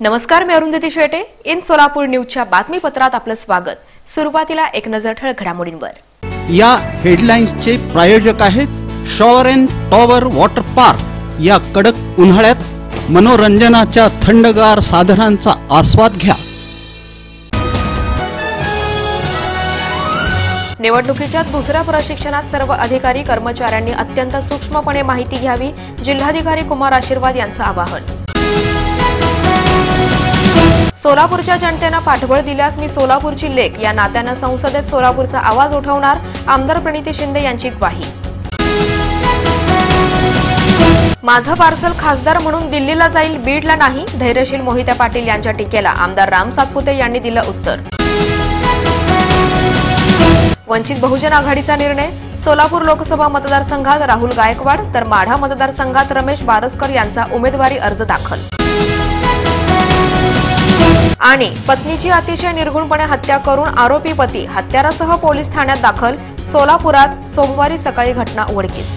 नमस्कार, मी अरुंधती शेटे. इन सोलापूर न्यूजच्या बातमीपत्रात आपलं स्वागत. सुरुवातीला एक नजर ठळक घडामोडींवर. या हेडलाईन्सचे प्रायोजक आहेत shower and tower water park. या कडक उन्हाळ्यात मनोरंजनाच्या थंडगार साधनांचा आस्वाद घ्या. निवडणुकीच्या दुसऱ्या प्रशिक्षणात सर्व अधिकारी कर्मचाऱ्यांनी अत्यंत सूक्ष्मपणे माहिती घ्यावी. जिल्हाधिकारी कुमार आशीर्वाद यांचं आवाहन. सोलापूरच्या जनतेनं पाठबळ दिल्यास मी सोलापूरची लेक या नात्यानं संसदेत सोलापूरचा आवाज उठवणार. आमदार प्रणिती शिंदे यांची ग्वाही. माझं पार्सल खासदार म्हणून दिल्लीला जाईल, बीडला नाही. धैर्यशील मोहिते पाटील यांच्या टीकेला आमदार राम सातपुते यांनी दिलं उत्तर. वंचित बहुजन आघाडीचा निर्णय. सोलापूर लोकसभा मतदारसंघात राहुल गायकवाड तर माढा मतदारसंघात रमेश बारसकर यांचा उमेदवारी अर्ज दाखल. आणि पत्नीची अतिशय निर्घुणपणे हत्या करून आरोपी पती हत्यारासह पोलीस ठाण्यात दाखल. सोलापुरात सोमवारी सकाळी घटना उघडकीस.